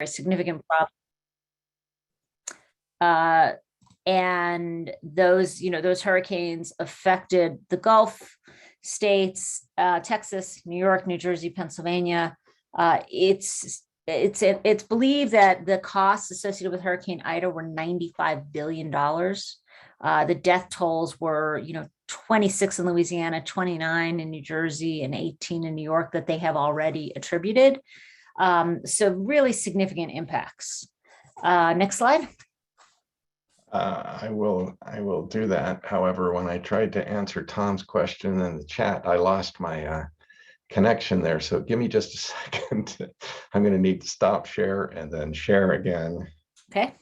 significant problem. And those hurricanes affected the Gulf states, Texas, New York, New Jersey, Pennsylvania. It's believed that the costs associated with Hurricane Ida were $95 billion. The death tolls were, 26 in Louisiana, 29 in New Jersey, and 18 in New York that they have already attributed. So really significant impacts. Next slide. I will do that. However, when I tried to answer Tom's question in the chat, I lost my connection there. So give me just a second. I'm going to need to stop share and then share again. Okay.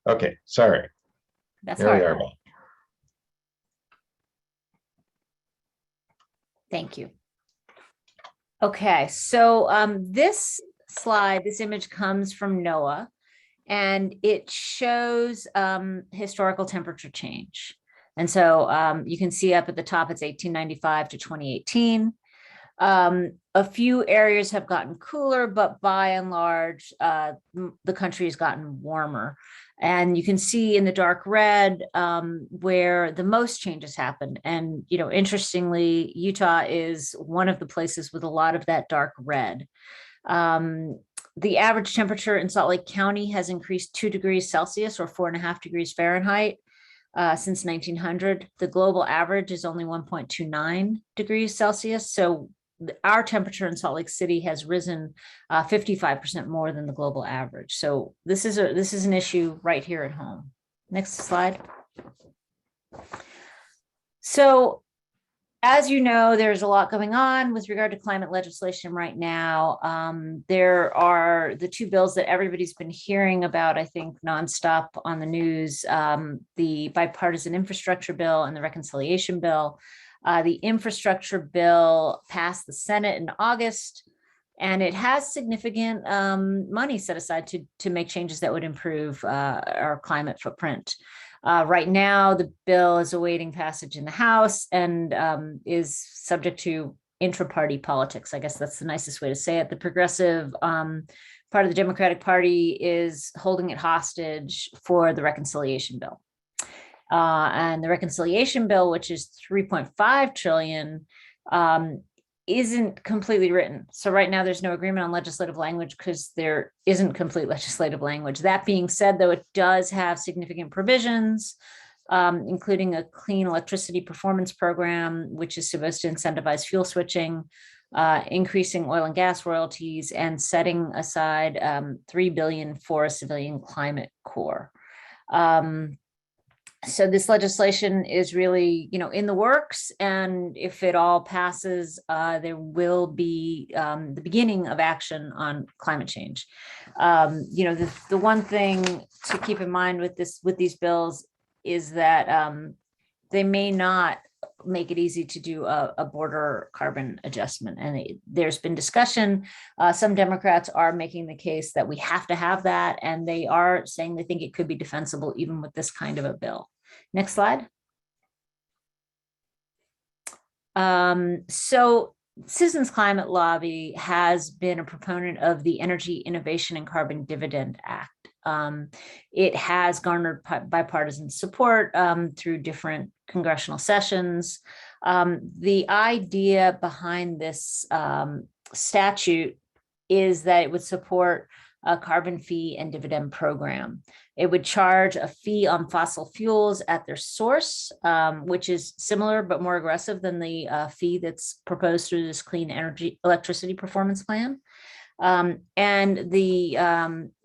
Okay, sorry. That's there hard. we are. Thank you. Okay, so this image comes from NOAA, and it shows historical temperature change. And so you can see up at the top, it's 1895 to 2018. A few areas have gotten cooler, but by and large, the country has gotten warmer. And you can see in the dark red where the most changes happened. And, interestingly, Utah is one of the places with a lot of that dark red. The average temperature in Salt Lake County has increased 2 degrees Celsius or 4.5 degrees Fahrenheit since 1900. The global average is only 1.29 degrees Celsius. So our temperature in Salt Lake City has risen 55% more than the global average. So this is an issue right here at home. Next slide. So, as you know, there's a lot going on with regard to climate legislation right now. There are the two bills that everybody's been hearing about, I think, nonstop on the news, the bipartisan infrastructure bill and the reconciliation bill. The infrastructure bill passed the Senate in August, and it has significant money set aside to make changes that would improve our climate footprint. Right now, the bill is awaiting passage in the House and is subject to intra-party politics. I guess that's the nicest way to say it. The progressive part of the Democratic Party is holding it hostage for the reconciliation bill. And the reconciliation bill, which is $3.5 trillion, isn't completely written. So right now there's no agreement on legislative language because there isn't complete legislative language. That being said, though, it does have significant provisions, including a clean electricity performance program, which is supposed to incentivize fuel switching, increasing oil and gas royalties, and setting aside $3 billion for a civilian climate corps. So this legislation is really, in the works, and if it all passes, there will be the beginning of action on climate change. The one thing to keep in mind with these bills is that they may not make it easy to do a border carbon adjustment. And there's been discussion. Some Democrats are making the case that we have to have that, and they are saying they think it could be defensible even with this kind of a bill. Next slide. So Citizens Climate Lobby has been a proponent of the Energy Innovation and Carbon Dividend Act. It has garnered bipartisan support through different congressional sessions. The idea behind this statute is that it would support a carbon fee and dividend program. It would charge a fee on fossil fuels at their source, which is similar but more aggressive than the fee that's proposed through this Clean Energy Electricity Performance Plan. And the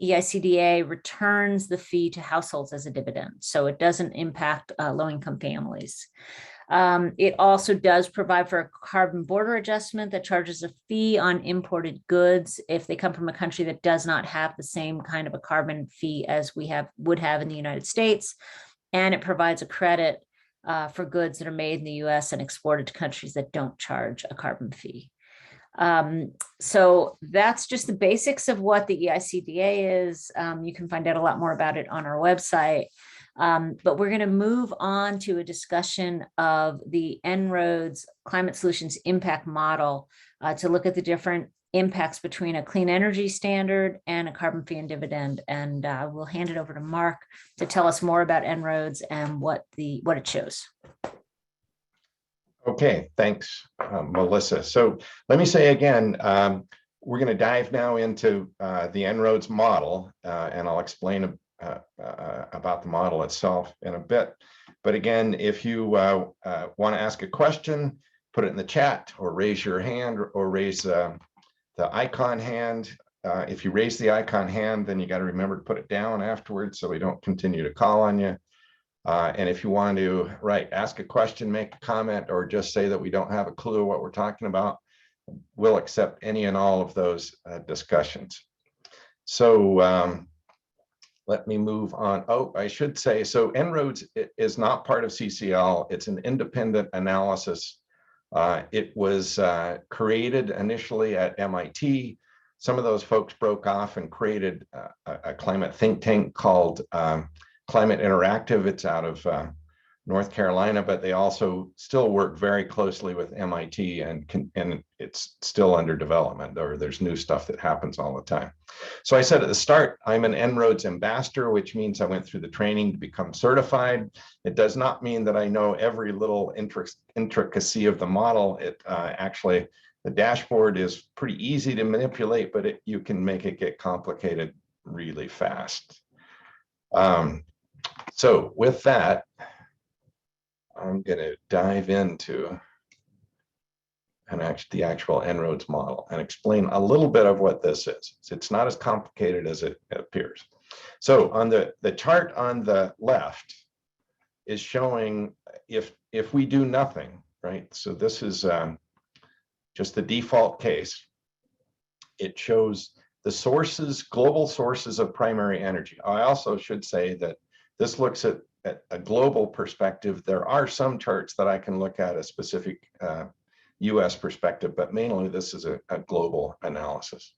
EICDA returns the fee to households as a dividend, so it doesn't impact low-income families. It also does provide for a carbon border adjustment that charges a fee on imported goods if they come from a country that does not have the same kind of a carbon fee as would have in the United States. And it provides a credit for goods that are made in the US and exported to countries that don't charge a carbon fee. So that's just the basics of what the EICDA is. You can find out a lot more about it on our website. But we're going to move on to a discussion of the En-ROADS Climate Solutions Impact Model to look at the different impacts between a clean energy standard and a carbon fee and dividend. And we'll hand it over to Mark to tell us more about En-ROADS and what it shows. Okay, thanks, Melissa. So let me say again, we're going to dive now into the En-ROADS model, and I'll explain about the model itself in a bit. But again, if you want to ask a question, put it in the chat or raise your hand or raise the icon hand. If you raise the icon hand, then you got to remember to put it down afterwards so we don't continue to call on you. And if you want to, ask a question, make a comment, or just say that we don't have a clue what we're talking about, we'll accept any and all of those discussions. So let me move on. Oh, I should say, so En-ROADS is not part of CCL. It's an independent analysis. It was created initially at MIT. Some of those folks broke off and created a climate think tank called Climate Interactive. It's out of North Carolina, but they also still work very closely with MIT, and it's still under development, or there's new stuff that happens all the time. So I said at the start, I'm an En-ROADS ambassador, which means I went through the training to become certified. It does not mean that I know every little intricacy of the model. It actually, the dashboard is pretty easy to manipulate, but you can make it get complicated really fast. So with that, I'm going to dive into the actual En-ROADS model and explain a little bit of what this is. It's not as complicated as it appears. So on the chart on the left is showing if we do nothing, right? So this is just the default case. It shows the sources, global sources of primary energy. I also should say that this looks at a global perspective. There are some charts that I can look at a specific US perspective, but mainly this is a global analysis.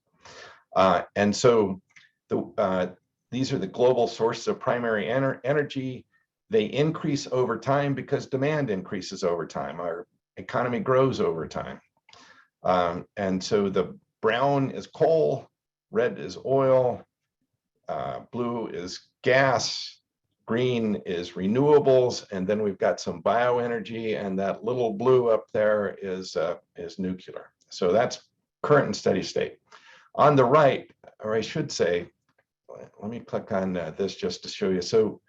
And so these are the global sources of primary energy. They increase over time because demand increases over time. Our economy grows over time. And so the brown is coal, red is oil, blue is gas, green is renewables, and then we've got some bioenergy, and that little blue up there is nuclear. So that's current and steady state. On the right, or I should say, let me click on this just to show you. So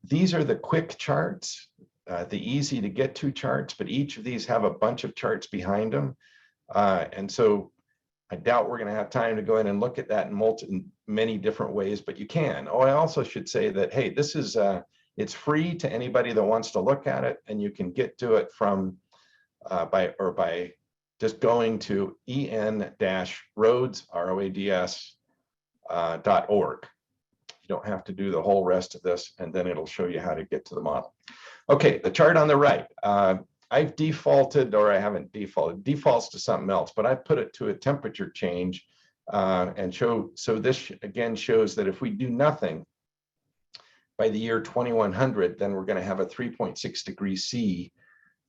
these are the quick charts, the easy to get to charts, but each of these have a bunch of charts behind them. And so I doubt we're going to have time to go in and look at that in many different ways, but you can. Oh, I also should say that, hey, this is, it's free to anybody that wants to look at it, and you can get to it from by just going to en-roads, ROADS.org. You don't have to do the whole rest of this, and then it'll show you how to get to the model. Okay, the chart on the right. I've defaulted, or I haven't defaulted, defaults to something else, but I put it to a temperature change and so this again shows that if we do nothing by the year 2100, then we're going to have a 3.6 degrees C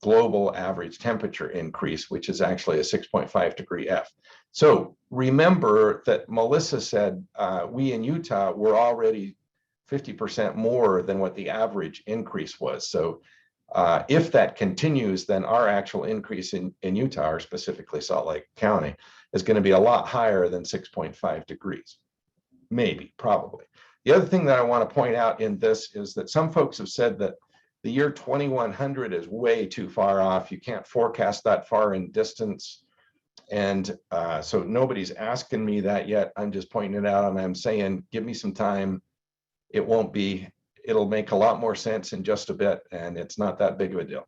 global average temperature increase, which is actually a 6.5 degree F. So remember that Melissa said we in Utah were already 50% more than what the average increase was. So if that continues, then our actual increase in Utah, or specifically Salt Lake County, is going to be a lot higher than 6.5 degrees. Maybe, probably. The other thing that I want to point out in this is that some folks have said that the year 2100 is way too far off. You can't forecast that far in distance. And so nobody's asking me that yet. I'm just pointing it out, and I'm saying, give me some time. It won't be it'll make a lot more sense in just a bit, and it's not that big of a deal.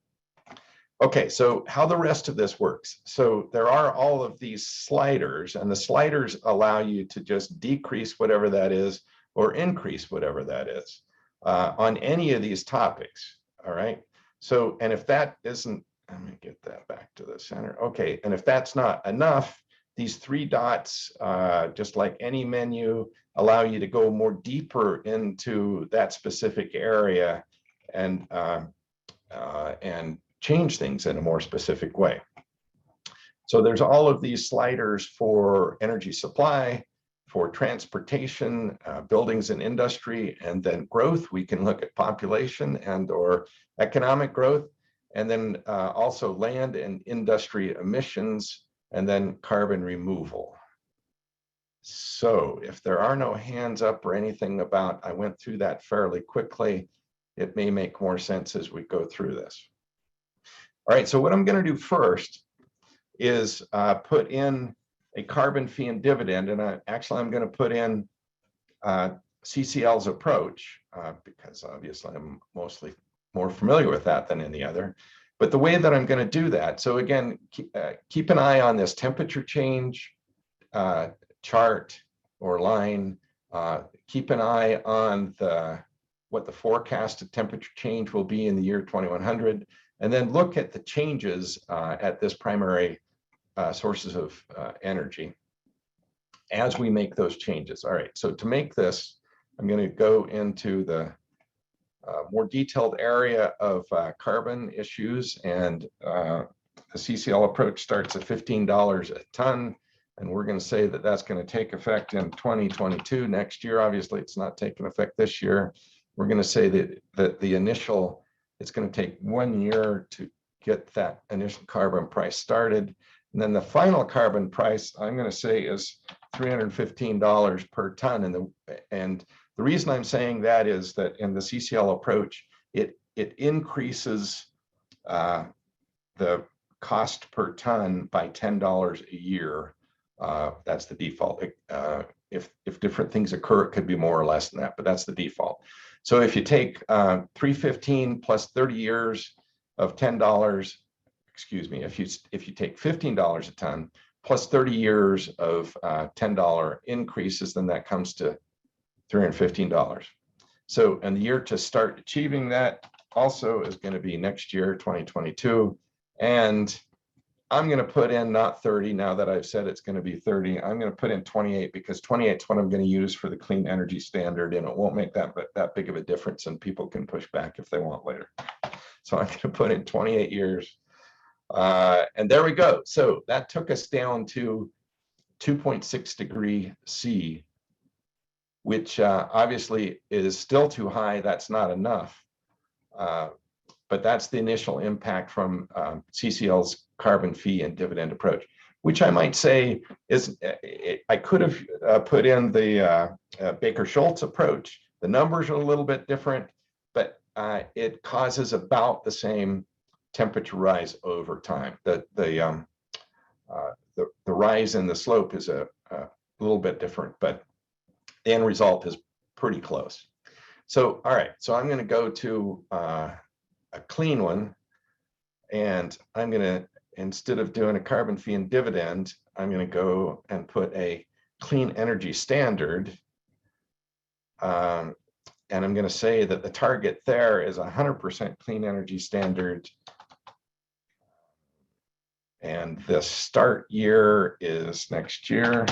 Okay, so how the rest of this works. So there are all of these sliders, and the sliders allow you to just decrease whatever that is or increase whatever that is on any of these topics. All right. So, and if that isn't, let me get that back to the center. Okay, and if that's not enough, these three dots, just like any menu, allow you to go more deeper into that specific area and change things in a more specific way. So there's all of these sliders for energy supply, for transportation, buildings and industry, and then growth. We can look at population and or economic growth, and then also land and industry emissions, and then carbon removal. So if there are no hands up or anything about, I went through that fairly quickly, it may make more sense as we go through this. All right, so what I'm going to do first is put in a carbon fee and dividend, and I'm going to put in CCL's approach because obviously I'm mostly more familiar with that than any other. But the way that I'm going to do that, so again, keep an eye on this temperature change chart or line. Keep an eye on what the forecasted temperature change will be in the year 2100, and then look at the changes at this primary sources of energy as we make those changes. All right, so to make this, I'm going to go into the more detailed area of carbon issues, and the CCL approach starts at $15 a ton, and we're going to say that that's going to take effect in 2022. Next year, obviously, it's not taking effect this year. We're going to say that the initial, it's going to take 1 year to get that initial carbon price started. And then the final carbon price, I'm going to say, is $315 per ton. And the reason I'm saying that is that in the CCL approach, it increases the cost per ton by $10 a year. That's the default. If different things occur, it could be more or less than that, but that's the default. So if you take 315 plus 30 years of $10, excuse me, if you take $15 a ton plus 30 years of $10 increases, then that comes to $315. So, and the year to start achieving that also is going to be next year, 2022. And I'm going to put in not 30 now that I've said it's going to be 30. I'm going to put in 28 because 28 is what I'm going to use for the clean energy standard, and it won't make that big of a difference, and people can push back if they want later. So I'm going to put in 28 years. And there we go. So that took us down to 2.6 degree C, which obviously is still too high. That's not enough. But that's the initial impact from CCL's carbon fee and dividend approach, which I might say is, I could have put in the Baker-Schultz approach. The numbers are a little bit different, but it causes about the same temperature rise over time. The rise in the slope is a little bit different, but the end result is pretty close. So, all right, so I'm going to go to a clean one, and I'm going to, instead of doing a carbon fee and dividend, I'm going to go and put a clean energy standard. And I'm going to say that the target there is 100% clean energy standard. And the start year is next year.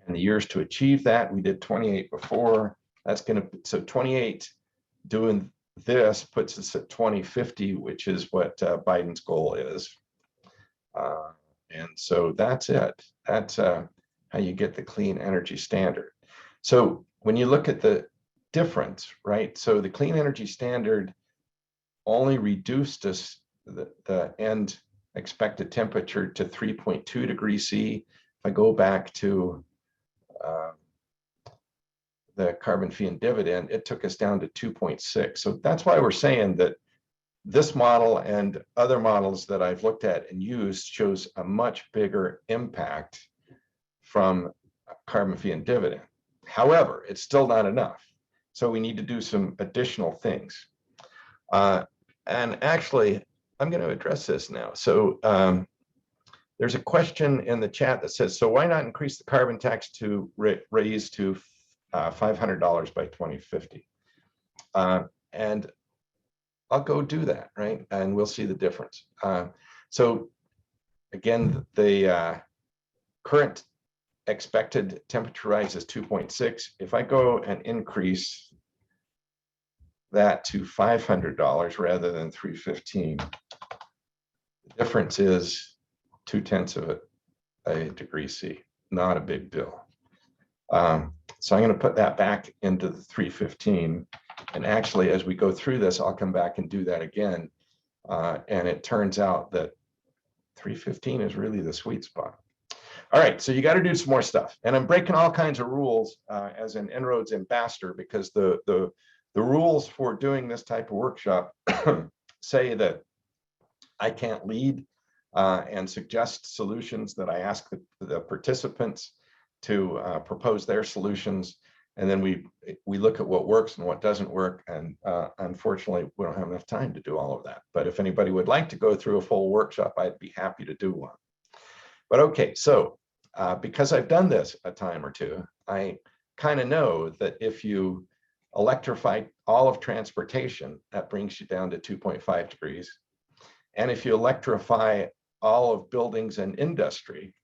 And the years to achieve that, we did 28 before. That's going to, so 28 doing this puts us at 2050, which is what Biden's goal is. And so that's it. That's how you get the clean energy standard. So when you look at the difference, right? So the clean energy standard only reduced us the end expected temperature to 3.2 degrees C. If I go back to the carbon fee and dividend, it took us down to 2.6. So that's why we're saying that this model and other models that I've looked at and used shows a much bigger impact from carbon fee and dividend. However, it's still not enough. So we need to do some additional things. And actually, I'm going to address this now. So there's a question in the chat that says, so why not increase the carbon tax to raise to $500 by 2050? And I'll go do that, right? And we'll see the difference. So again, the current expected temperature rise is 2.6. If I go and increase that to $500 rather than 315, the difference is 0.2 of a degree C, not a big deal. So I'm going to put that back into the 315. And actually, as we go through this, I'll come back and do that again. And it turns out that 315 is really the sweet spot. All right, so you got to do some more stuff. And I'm breaking all kinds of rules as an En-ROADS ambassador, because the rules for doing this type of workshop say that I can't lead and suggest solutions, that I ask the participants to propose their solutions. And then we look at what works and what doesn't work. And unfortunately, we don't have enough time to do all of that. But if anybody would like to go through a full workshop, I'd be happy to do one. But okay, so because I've done this a time or two, I kind of know that if you electrify all of transportation, that brings you down to 2.5 degrees. And if you electrify all of buildings and industry,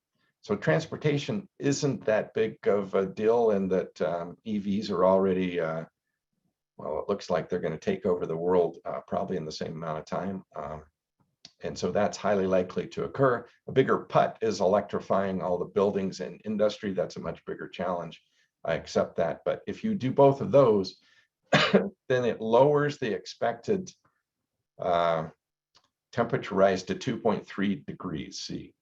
so transportation isn't that big of a deal, in that EVs are already, well, it looks like they're going to take over the world probably in the same amount of time. And so that's highly likely to occur. A bigger putt is electrifying all the buildings and industry. That's a much bigger challenge. I accept that. But if you do both of those, then it lowers the expected temperature rise to 2.3 degrees C.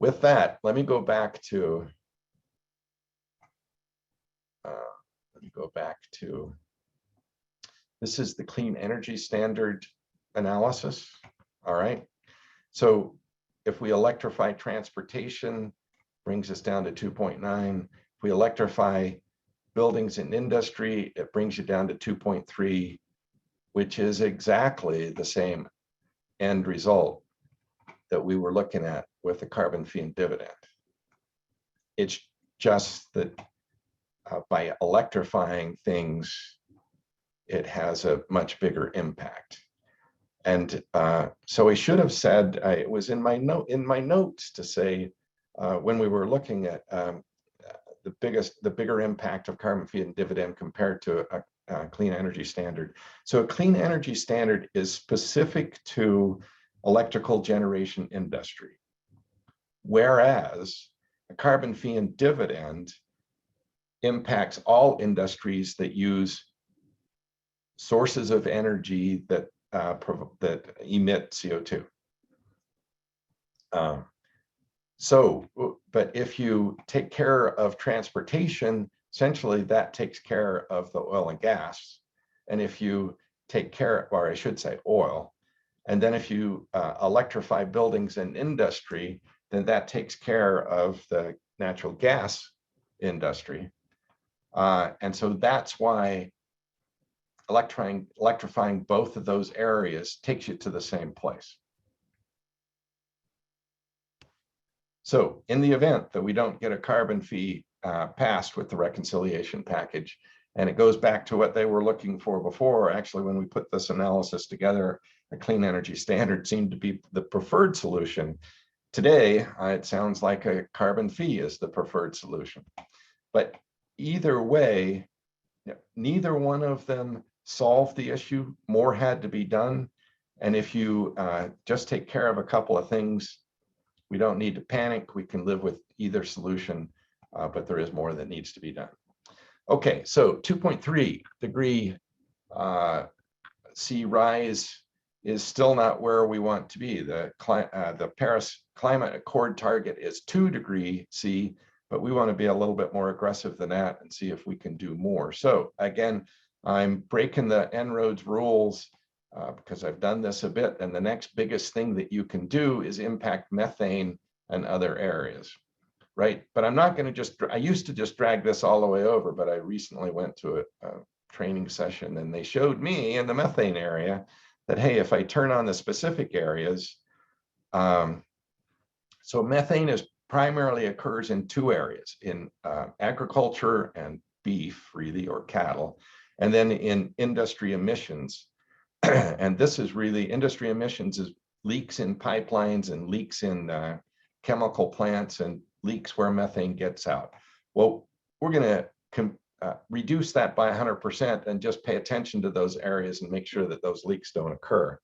With that, let me go back to, this is the Clean Energy Standard analysis. All right. So if we electrify transportation, brings us down to 2.9. If we electrify buildings and industry, it brings you down to 2.3, which is exactly the same end result that we were looking at with the carbon fee and dividend. It's just that by electrifying things, it has a much bigger impact. And so I should have said, it was in my notes to say, when we were looking at the bigger impact of carbon fee and dividend compared to a clean energy standard. So a clean energy standard is specific to electrical generation industry, whereas a carbon fee and dividend impacts all industries that use sources of energy that emit CO2. But if you take care of transportation, essentially that takes care of the oil and gas. And if you take care, or I should say oil, and then if you electrify buildings and industry, then that takes care of the natural gas industry. And so that's why electrifying both of those areas takes you to the same place. So in the event that we don't get a carbon fee passed with the reconciliation package, and it goes back to what they were looking for before, actually, when we put this analysis together, a clean energy standard seemed to be the preferred solution. Today, it sounds like a carbon fee is the preferred solution. But either way, neither one of them solved the issue. More had to be done. And if you just take care of a couple of things, we don't need to panic. We can live with either solution, but there is more that needs to be done. Okay, so 2.3 degree C rise is still not where we want to be. The Paris Climate Accord target is 2 degree C, but we want to be a little bit more aggressive than that and see if we can do more. So again, I'm breaking the En-ROADS rules because I've done this a bit. And the next biggest thing that you can do is impact methane and other areas. right? But I'm not going to just, I used to just drag this all the way over, but I recently went to a training session and they showed me in the methane area that, hey, if I turn on the specific areas, so methane is primarily occurs in two areas, in agriculture and beef, really, or cattle, and then in industry emissions. And this is really, industry emissions is leaks in pipelines and leaks in chemical plants and leaks where methane gets out. Well, we're going to reduce that by 100% and just pay attention to those areas and make sure that those leaks don't occur.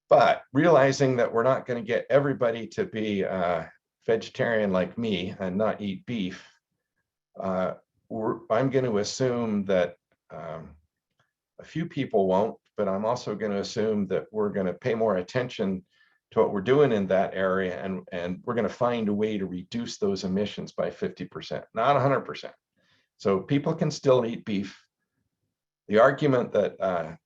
But realizing that we're not going to get everybody to be vegetarian like me and not eat beef, I'm going to assume that a few people won't, but I'm also going to assume that we're going to pay more attention to what we're doing in that area, and we're going to find a way to reduce those emissions by 50%, not 100%. So people can still eat beef. The argument that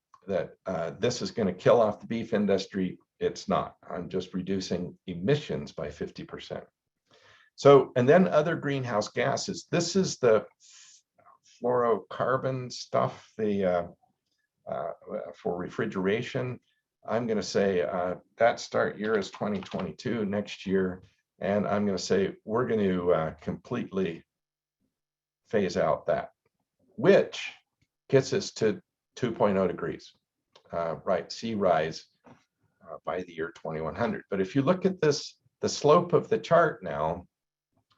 this is going to kill off the beef industry, it's not. I'm just reducing emissions by 50%. So, and then other greenhouse gases. This is the fluorocarbon stuff, the for refrigeration. I'm going to say that start year is 2022 next year. And I'm going to say we're going to completely phase out that, which gets us to 2.0 degrees, right, sea rise by the year 2100. But if you look at this, the slope of the chart now,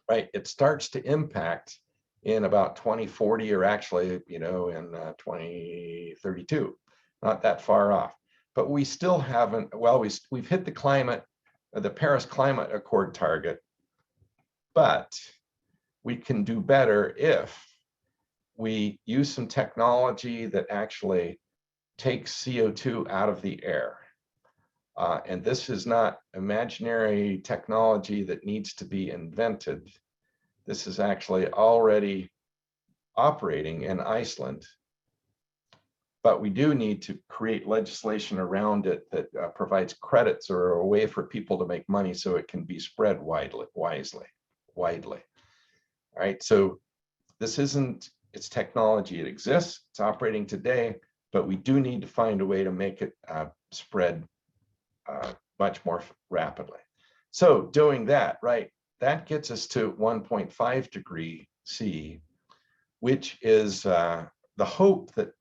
right, it starts to impact in about 2040, or actually, you know, in 2032, not that far off. But we still haven't, well, we've hit the climate, the Paris Climate Accord target, but we can do better if we use some technology that actually takes CO2 out of the air. And this is not imaginary technology that needs to be invented. This is actually already operating in Iceland. But we do need to create legislation around it that provides credits or a way for people to make money so it can be spread widely. All right, so this isn't, it's technology, it exists, it's operating today, but we do need to find a way to make it spread much more rapidly. So doing that, right, that gets us to 1.5 degree C, which is the hope that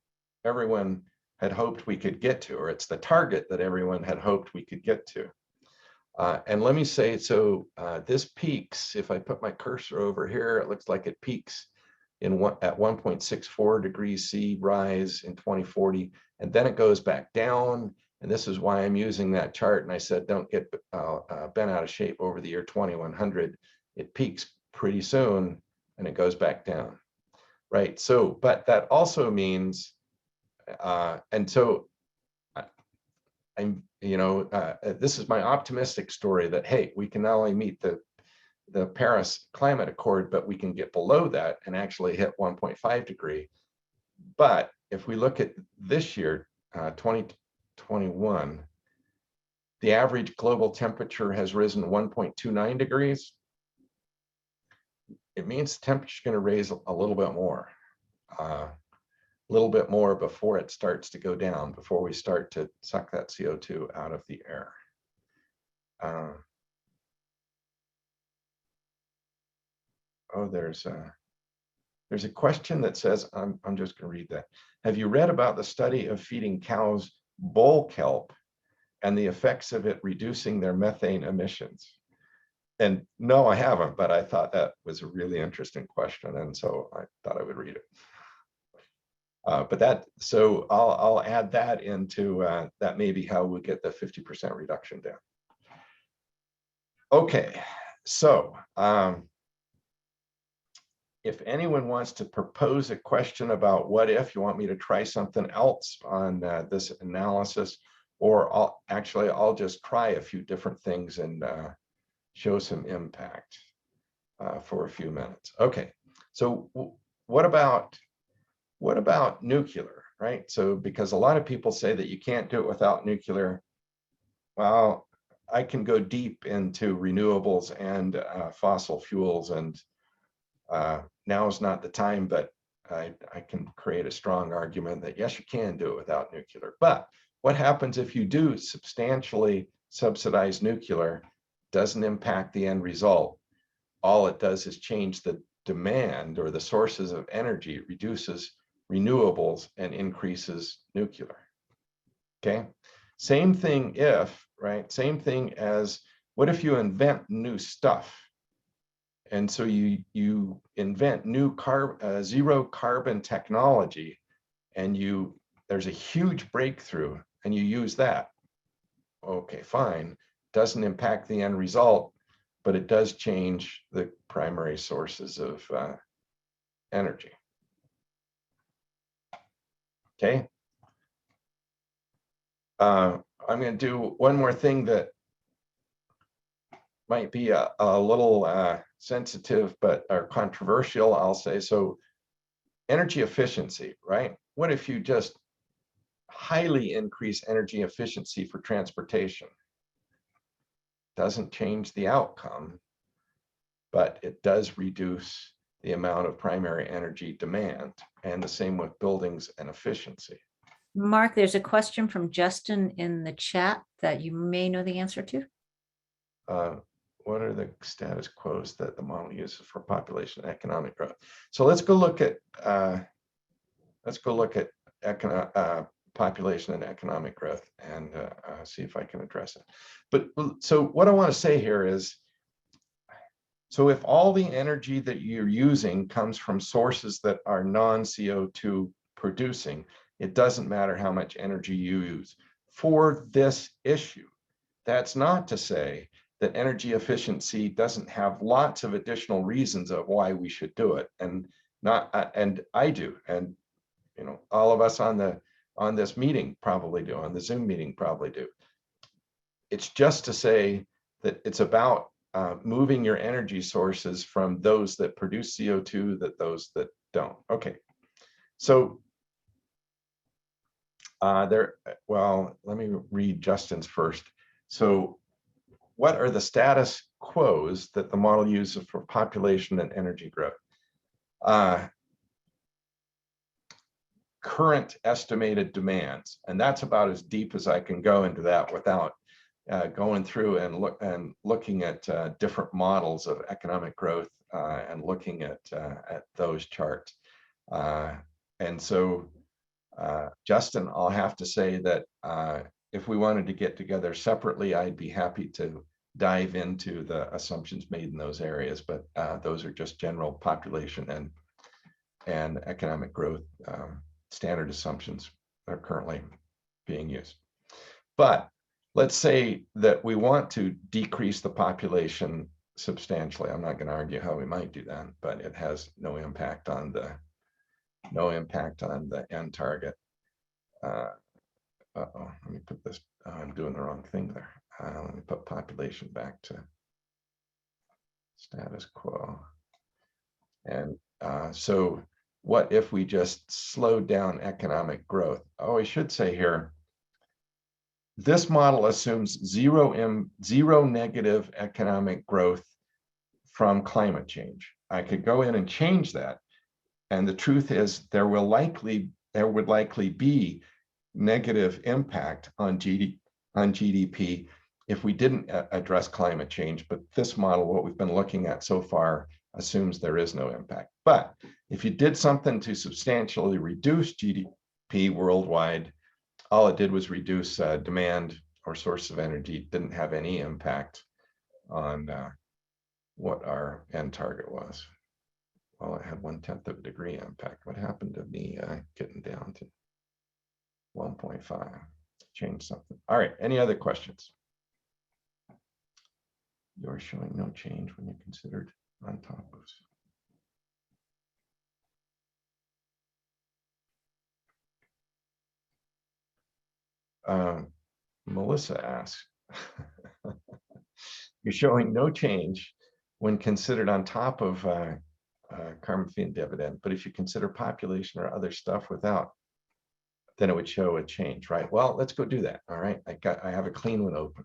everyone had hoped we could get to, or it's the target that everyone had hoped we could get to. And let me say, so this peaks, if I put my cursor over here, it looks like it peaks at 1.64 degrees C rise in 2040, and then it goes back down. And this is why I'm using that chart. And I said, don't get bent out of shape over the year 2100. It peaks pretty soon and it goes back down, right? So, but that also means, and so I'm, you know, this is my optimistic story that, hey, we can not only meet the Paris Climate Accord, but we can get below that and actually hit 1.5 degree. But if we look at this year, 2021, the average global temperature has risen 1.29 degrees. It means the temperature is going to raise a little bit more before it starts to go down, before we start to suck that CO2 out of the air. Oh, there's a question that says, I'm just going to read that. Have you read about the study of feeding cows bull kelp and the effects of it reducing their methane emissions? And no, I haven't, but I thought that was a really interesting question, and so I thought I would read it. But that, so I'll add that into that, maybe how we get the 50% reduction down. Okay, so if anyone wants to propose a question about what if, you want me to try something else on this analysis, or I'll just try a few different things and show some impact for a few minutes. Okay, so what about nuclear, right? So because a lot of people say that you can't do it without nuclear. Well, I can go deep into renewables and fossil fuels, and now is not the time, but I can create a strong argument that yes, you can do it without nuclear. But what happens if you do substantially subsidize nuclear? Doesn't impact the end result. All it does is change the demand or the sources of energy. It reduces renewables and increases nuclear. Okay. Same thing if, right? Same thing as what if you invent new stuff? And so you invent new zero carbon technology, and there's a huge breakthrough, and you use that. Okay, fine. Doesn't impact the end result, but it does change the primary sources of energy. Okay. I'm going to do one more thing that might be a little sensitive, but or controversial, I'll say. So energy efficiency, right? What if you just highly increase energy efficiency for transportation? Doesn't change the outcome, but it does reduce the amount of primary energy demand, and the same with buildings and efficiency. Mark, there's a question from Justin in the chat that you may know the answer to. What are the status quos that the model uses for population and economic growth? So let's go look at population and economic growth, and see if I can address it. But so what I want to say here is, so if all the energy that you're using comes from sources that are non-CO2 producing, it doesn't matter how much energy you use for this issue. That's not to say that energy efficiency doesn't have lots of additional reasons of why we should do it, and I do, and all of us on this meeting probably do, on the Zoom meeting probably do. It's just to say that it's about moving your energy sources from those that produce CO2 to those that don't. Okay, so well, let me read Justin's first. So what are the status quos that the model uses for population and energy growth? Current estimated demands, and that's about as deep as I can go into that without going through and looking at different models of economic growth and looking at those charts. And so, Justin, I'll have to say that if we wanted to get together separately, I'd be happy to dive into the assumptions made in those areas, but those are just general population and economic growth standard assumptions that are currently being used. But let's say that we want to decrease the population substantially. I'm not going to argue how we might do that, but it has no impact on the end target. Let me put this, I'm doing the wrong thing there. Let me put population back to status quo. And so what if we just slowed down economic growth? Oh, I should say here, this model assumes zero negative economic growth from climate change. I could go in and change that, and the truth is there would likely be negative impact on GDP if we didn't address climate change. But this model, what we've been looking at so far, assumes there is no impact. But if you did something to substantially reduce GDP worldwide, all it did was reduce demand or source of energy. Didn't have any impact on what our end target was. Well, it had 1/10 of a degree impact. What happened to me getting down to 1.5? Change something. All right, any other questions? You're showing no change when you considered on top of. Melissa asks, you're showing no change when considered on top of carbon fee and dividend, but if you consider population or other stuff without, then it would show a change, right? Well, let's go do that. All right, I have a clean one open.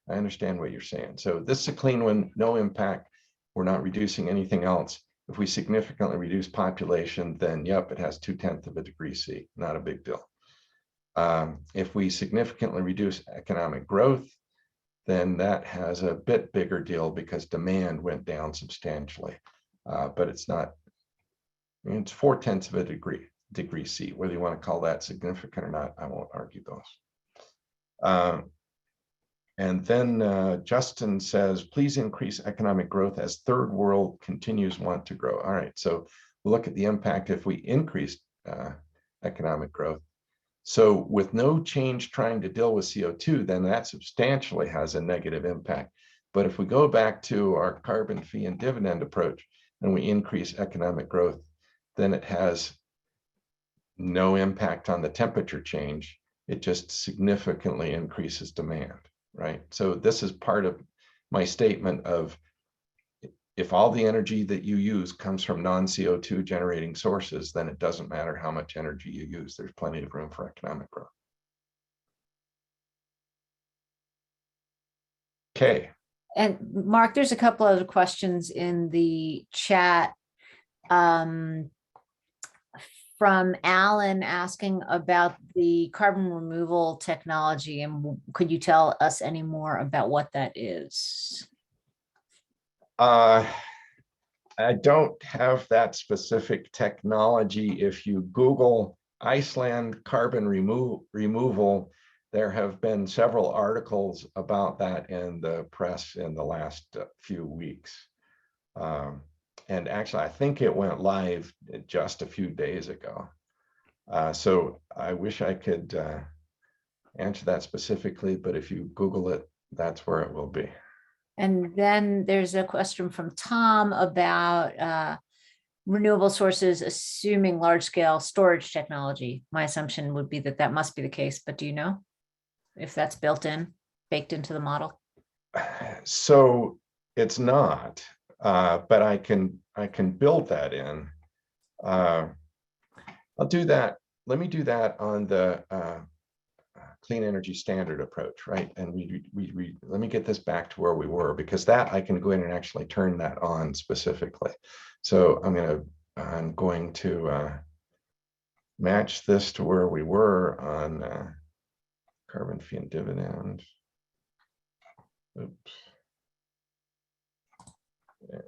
I understand what you're saying. So this is a clean one, no impact. We're not reducing anything else. If we significantly reduce population, then yep, it has 2/10 of a degree C, not a big deal. If we significantly reduce economic growth, then that has a bit bigger deal because demand went down substantially. But it's not, I mean, it's 4/10 of a degree C. Whether you want to call that significant or not, I won't argue those. And then Justin says, please increase economic growth as third world continues want to grow. All right, so we'll look at the impact if we increase economic growth. So with no change trying to deal with CO2, then that substantially has a negative impact. But if we go back to our carbon fee and dividend approach and we increase economic growth, then it has no impact on the temperature change. It just significantly increases demand, right? So this is part of my statement of if all the energy that you use comes from non-CO2 generating sources, then it doesn't matter how much energy you use. There's plenty of room for economic growth. Okay. And Mark, there's a couple other questions in the chat from Alan asking about the carbon removal technology. And could you tell us any more about what that is? I don't have that specific technology. If you Google Iceland carbon removal, there have been several articles about that in the press in the last few weeks. And actually, I think it went live just a few days ago. So I wish I could answer that specifically, but if you Google it, that's where it will be. And then there's a question from Tom about renewable sources, assuming large scale storage technology. My assumption would be that that must be the case, but do you know if that's baked into the model? So it's not, but I can build that in. I'll do that. Let me do that on the clean energy standard approach, right? And let me get this back to where we were, because that I can go in and actually turn that on specifically. So I'm going to match this to where we were on carbon fee and dividend. Oops. Yeah.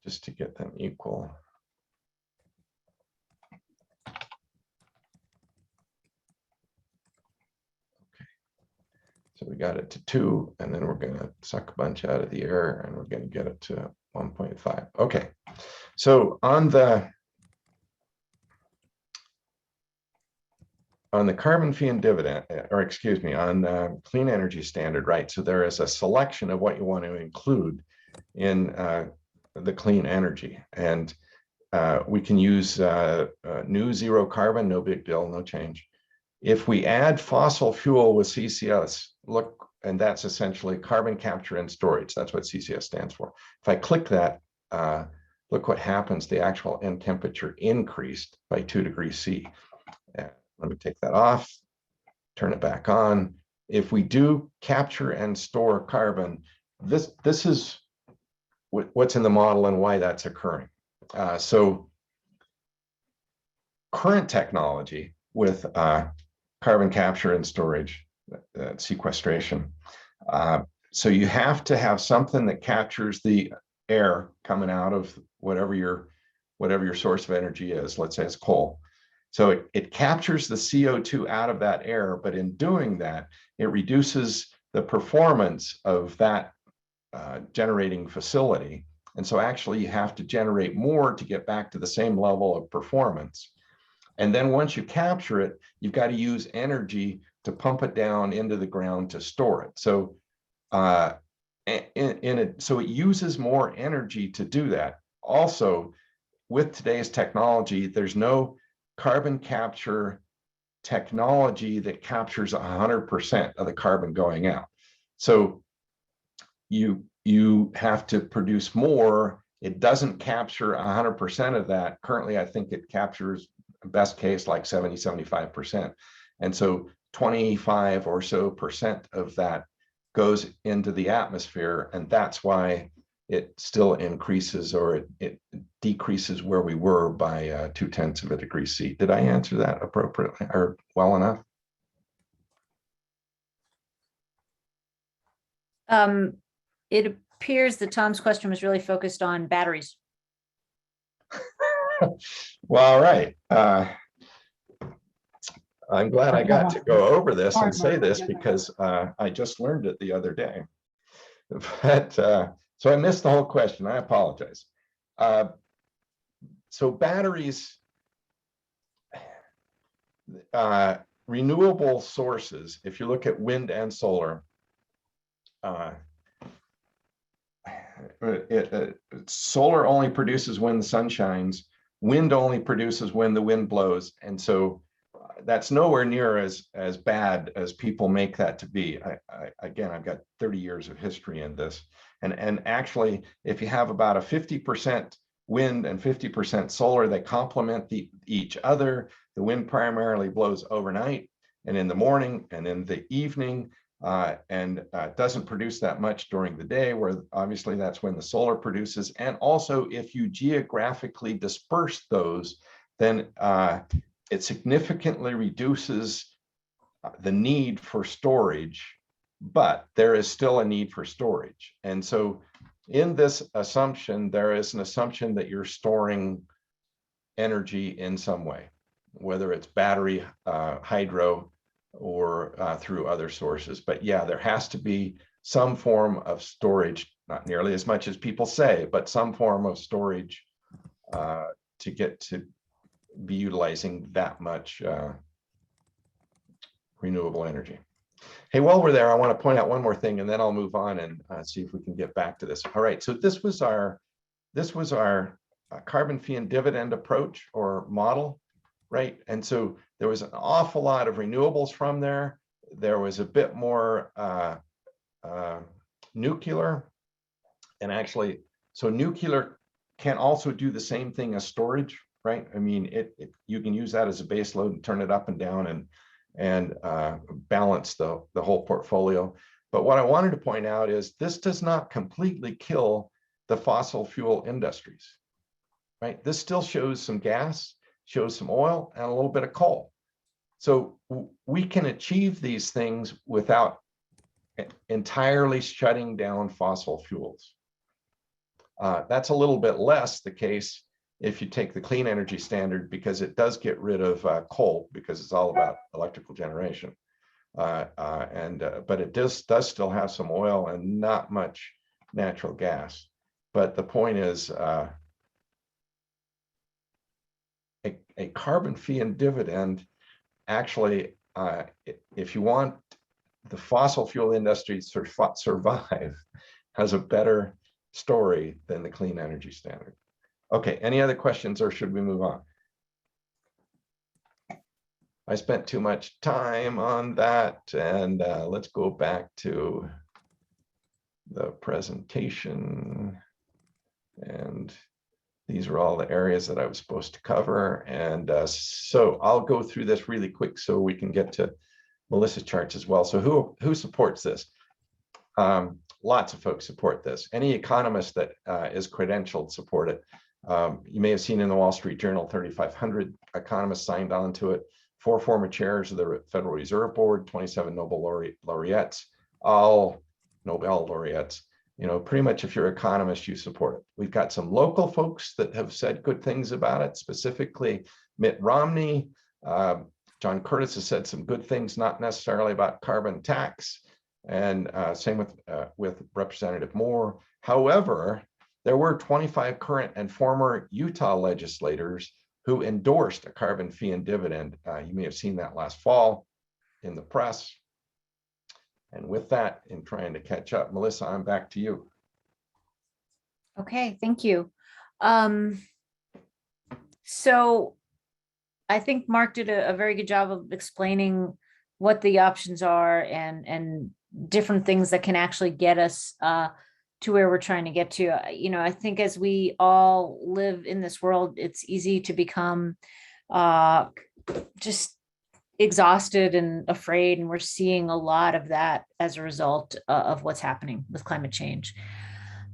Just to get them equal. Okay. So we got it to 2, and then we're going to suck a bunch out of the air, and we're going to get it to 1.5. Okay. So on the carbon fee and dividend, or excuse me, on clean energy standard, right? So there is a selection of what you want to include in the clean energy, and we can use new zero carbon, no big deal, no change. If we add fossil fuel with CCS, look, and that's essentially carbon capture and storage. That's what CCS stands for. If I click that, look what happens. The actual end temperature increased by 2 degrees C. Let me take that off, turn it back on. If we do capture and store carbon, this is what's in the model and why that's occurring. So current technology with carbon capture and storage, sequestration. So you have to have something that captures the air coming out of whatever your source of energy is. Let's say it's coal. So it captures the CO2 out of that air, but in doing that, it reduces the performance of that generating facility. And so actually you have to generate more to get back to the same level of performance. And then once you capture it, you've got to use energy to pump it down into the ground to store it. So so it uses more energy to do that. Also, with today's technology, there's no carbon capture technology that captures 100% of the carbon going out. So you have to produce more It doesn't capture 100% of that. Currently, I think it captures best case like 70, 75%. And so 25 or so percent of that goes into the atmosphere. And that's why it still increases, or it decreases where we were by 0.2 of a degree C. Did I answer that appropriately or well enough? It appears that Tom's question was really focused on batteries. Well, all right. I'm glad I got to go over this and say this because I just learned it the other day. But so I missed the whole question. I apologize. So batteries, renewable sources, if you look at wind and solar, solar only produces when the sun shines, wind only produces when the wind blows. And so that's nowhere near as bad as people make that to be. Again, I've got 30 years of history in this. And actually, if you have about a 50% wind and 50% solar, they complement each other. The wind primarily blows overnight and in the morning and in the evening, and doesn't produce that much during the day, where obviously that's when the solar produces. And also, if you geographically disperse those, then it significantly reduces the need for storage, but there is still a need for storage. And so in this assumption, there is an assumption that you're storing energy in some way, whether it's battery, hydro, or through other sources. But yeah, there has to be some form of storage, not nearly as much as people say, but some form of storage to get to be utilizing that much renewable energy. Hey, while we're there, I want to point out one more thing, and then I'll move on and see if we can get back to this. All right, so this was our carbon fee and dividend approach or model, right? And so there was an awful lot of renewables from there. There was a bit more nuclear, and actually, so nuclear can also do the same thing as storage, right? I mean, you can use that as a base load and turn it up and down and balance the whole portfolio. But what I wanted to point out is this does not completely kill the fossil fuel industries, right? This still shows some gas, shows some oil, and a little bit of coal. So we can achieve these things without entirely shutting down fossil fuels. That's a little bit less the case if you take the clean energy standard, because it does get rid of coal, because it's all about electrical generation. But it does still have some oil and not much natural gas. But the point is, a carbon fee and dividend, actually, if you want the fossil fuel industry to survive, has a better story than the clean energy standard. Okay, any other questions, or should we move on? I spent too much time on that, and let's go back to the presentation. And these are all the areas that I was supposed to cover. And so I'll go through this really quick so we can get to Melissa's charts as well. So who supports this? Lots of folks support this. Any economist that is credentialed support it. You may have seen in the Wall Street Journal, 3,500 economists signed on to it. 4 former chairs of the Federal Reserve Board, 27 Nobel laureates, all Nobel laureates. You know, pretty much if you're an economist, you support it. We've got some local folks that have said good things about it, specifically Mitt Romney. John Curtis has said some good things, not necessarily about carbon tax, and same with Representative Moore. However, there were 25 current and former Utah legislators who endorsed a carbon fee and dividend. You may have seen that last fall in the press. And with that, in trying to catch up, Melissa, I'm back to you. Okay, thank you. So I think Mark did a very good job of explaining what the options are and different things that can actually get us to where we're trying to get to. I think as we all live in this world, it's easy to become just exhausted and afraid. And we're seeing a lot of that as a result of what's happening with climate change.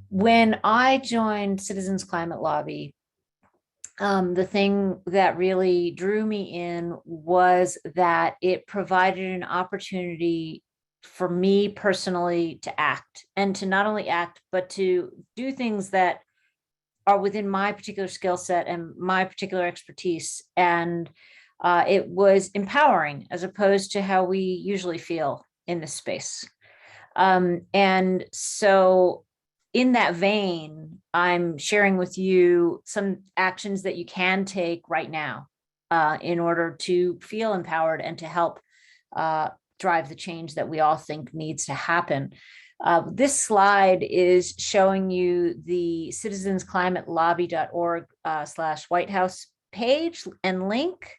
When I joined Citizens Climate Lobby, the thing that really drew me in was that it provided an opportunity for me personally to act, and to not only act, but to do things that are within my particular skill set and my particular expertise. And it was empowering as opposed to how we usually feel in this space. And so in that vein, I'm sharing with you some actions that you can take right now in order to feel empowered and to help drive the change that we all think needs to happen. This slide is showing you the citizensclimatelobby.org / White House page and link.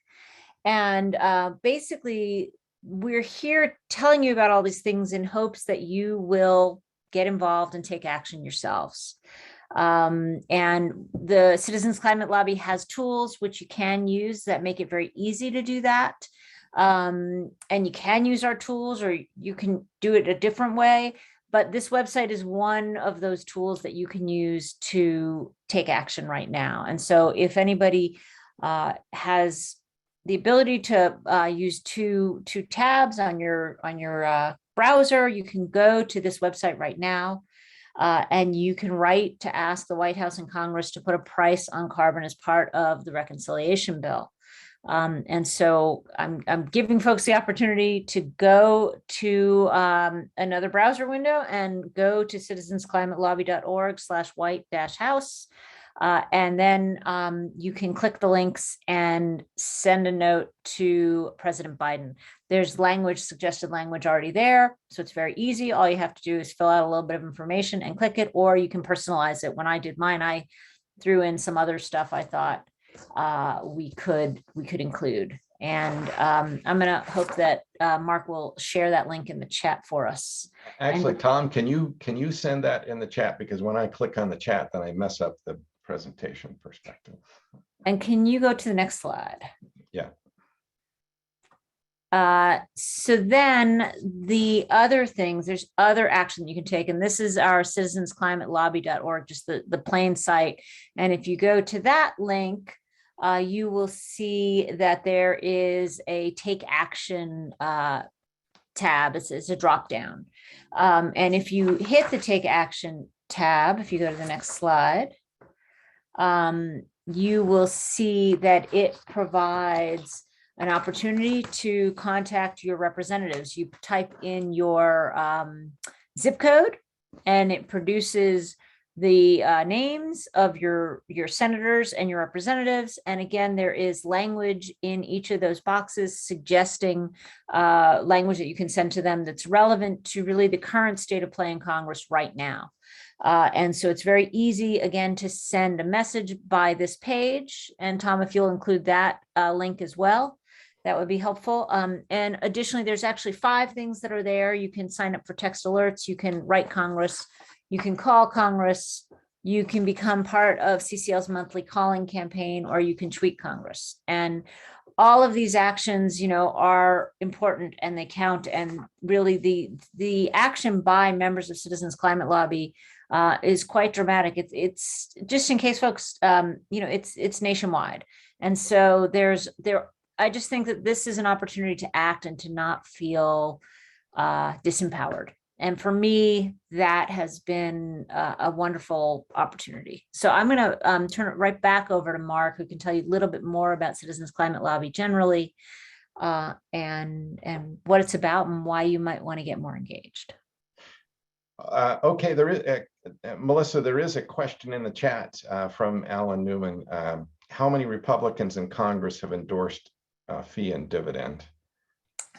And basically, we're here telling you about all these things in hopes that you will get involved and take action yourselves. And the Citizens Climate Lobby has tools which you can use that make it very easy to do that. And you can use our tools, or you can do it a different way. But this website is one of those tools that you can use to take action right now. And so if anybody has the ability to use two tabs on your browser, you can go to this website right now, and you can write to ask the White House and Congress to put a price on carbon as part of the reconciliation bill. And so I'm giving folks the opportunity to go to another browser window and go to citizensclimatelobby.org / white-house. And then you can click the links and send a note to President Biden. There's suggested language already there. So it's very easy. All you have to do is fill out a little bit of information and click it, or you can personalize it. When I did mine, I threw in some other stuff I thought we could include. And I'm going to hope that Mark will share that link in the chat for us. Actually, Tom, can you send that in the chat? Because when I click on the chat, then I mess up the presentation perspective. And can you go to the next slide? Yeah. So then the other things, there's other action you can take. And this is our citizensclimatelobby.org, just the plain site. And if you go to that link, you will see that there is a take action tab. It's a drop down. And if you hit the take action tab, if you go to the next slide, you will see that it provides an opportunity to contact your representatives. You type in your zip code, and it produces the names of your senators and your representatives. And again, there is language in each of those boxes suggesting language that you can send to them that's relevant to really the current state of play in Congress right now. And so it's very easy, again, to send a message by this page. And Tom, if you'll include that link as well, that would be helpful. And additionally, there's actually 5 things that are there. You can sign up for text alerts. You can write Congress. You can call Congress. You can become part of CCL's monthly calling campaign, or you can tweet Congress. And all of these actions, are important and they count. And really the action by members of Citizens Climate Lobby is quite dramatic. It's just in case folks, it's nationwide. And so I just think that this is an opportunity to act and to not feel disempowered. And for me, that has been a wonderful opportunity. So I'm going to turn it right back over to Mark, who can tell you a little bit more about Citizens Climate Lobby generally, and what it's about and why you might want to get more engaged. Okay, there is Melissa, there is a question in the chat from Alan Newman. How many Republicans in Congress have endorsed fee and dividend?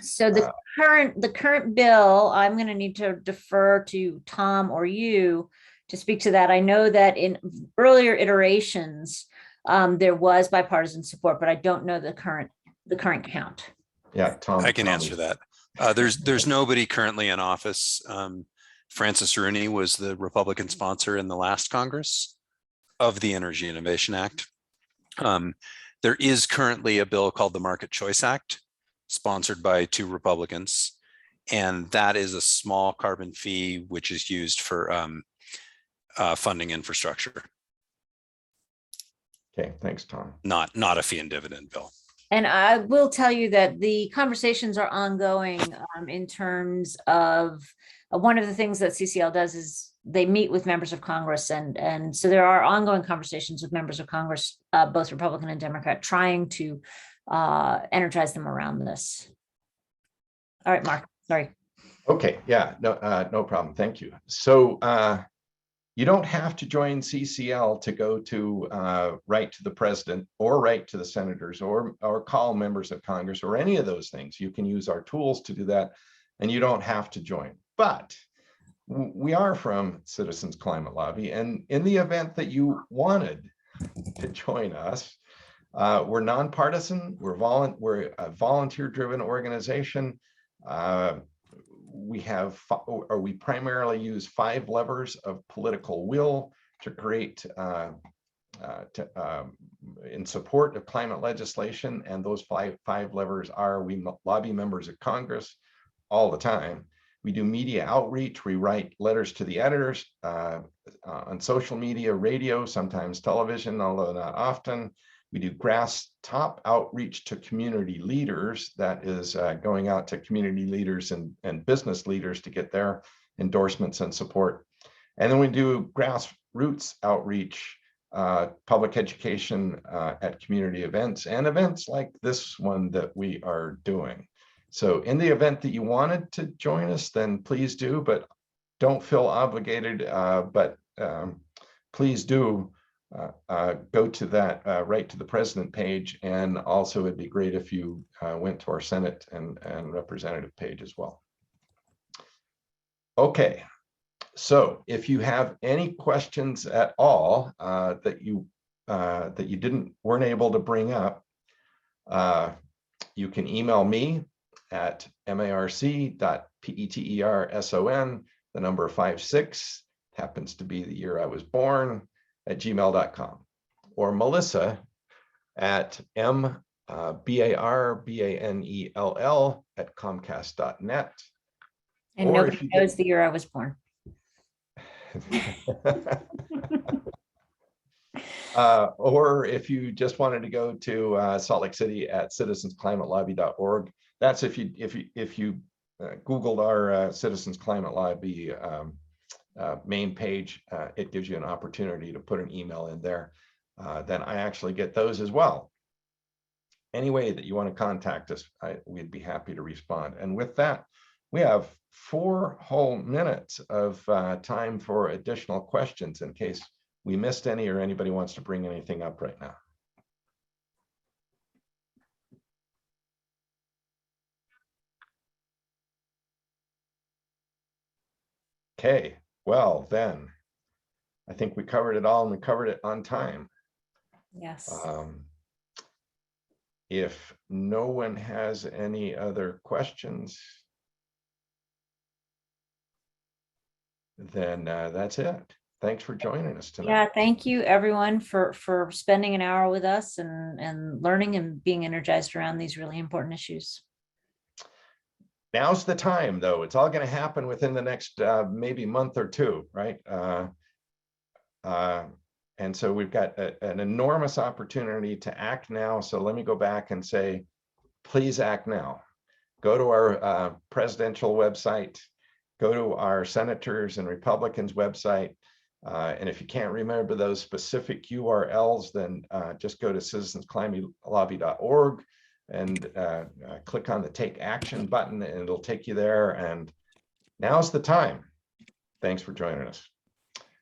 So the current bill, I'm going to need to defer to Tom or you to speak to that. I know that in earlier iterations, there was bipartisan support, but I don't know the current count. Yeah, Tom. I can answer that. There's nobody currently in office Francis Rooney was the Republican sponsor in the last Congress of the Energy Innovation Act. There is currently a bill called the Market Choice Act, sponsored by 2 Republicans, and that is a small carbon fee which is used for funding infrastructure. Okay, thanks, Tom. Not a fee and dividend bill. And I will tell you that the conversations are ongoing in terms of one of the things that CCL does is they meet with members of Congress, and so there are ongoing conversations with members of Congress, both Republican and Democrat, trying to energize them around this. All right, Mark, sorry. Okay, yeah, no problem. Thank you. So you don't have to join CCL to go to write to the president or write to the senators or call members of Congress or any of those things. You can use our tools to do that, and you don't have to join. But we are from Citizens Climate Lobby, and in the event that you wanted to join us, we're nonpartisan. We're a volunteer-driven organization. We primarily use 5 levers of political will to create in support of climate legislation, and those five levers are: we lobby members of Congress all the time. We do media outreach. We write letters to the editors on social media, radio, sometimes television, although not often. We do top outreach to community leaders. That is going out to community leaders and business leaders to get their endorsements and support. And then we do grassroots outreach, public education at community events and events like this one that we are doing. So in the event that you wanted to join us, then please do, but don't feel obligated, but please do go to that Write to the President page. And also it'd be great if you went to our Senate and representative page as well. Okay, so if you have any questions at all that you weren't able to bring up, you can email me at marc.peterson56, happens to be the year I was born, at gmail.com, or Melissa at barbanell@comcast.net. And nobody knows the year I was born. Or if you just wanted to go to Salt Lake City at citizensclimatelobby.org. That's if you Googled our Citizens Climate Lobby main page, it gives you an opportunity to put an email in there. Then I actually get those as well. Any way that you want to contact us, we'd be happy to respond. And with that, we have 4 whole minutes of time for additional questions in case we missed any or anybody wants to bring anything up right now. Okay, well then, I think we covered it all, and we covered it on time. Yes. If no one has any other questions, then that's it. Thanks for joining us tonight. Yeah, thank you everyone for spending an hour with us and learning and being energized around these really important issues. Now's the time, though. It's all going to happen within the next maybe month or 2, right? And so we've got an enormous opportunity to act now. So let me go back and say, please act now. Go to our presidential website, go to our senators and Republicans website. And if you can't remember those specific URLs, then just go to citizensclimatolobby.org and click on the Take Action button, and it'll take you there. And now's the time. Thanks for joining us.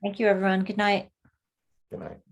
Thank you, everyone. Good night. Good night.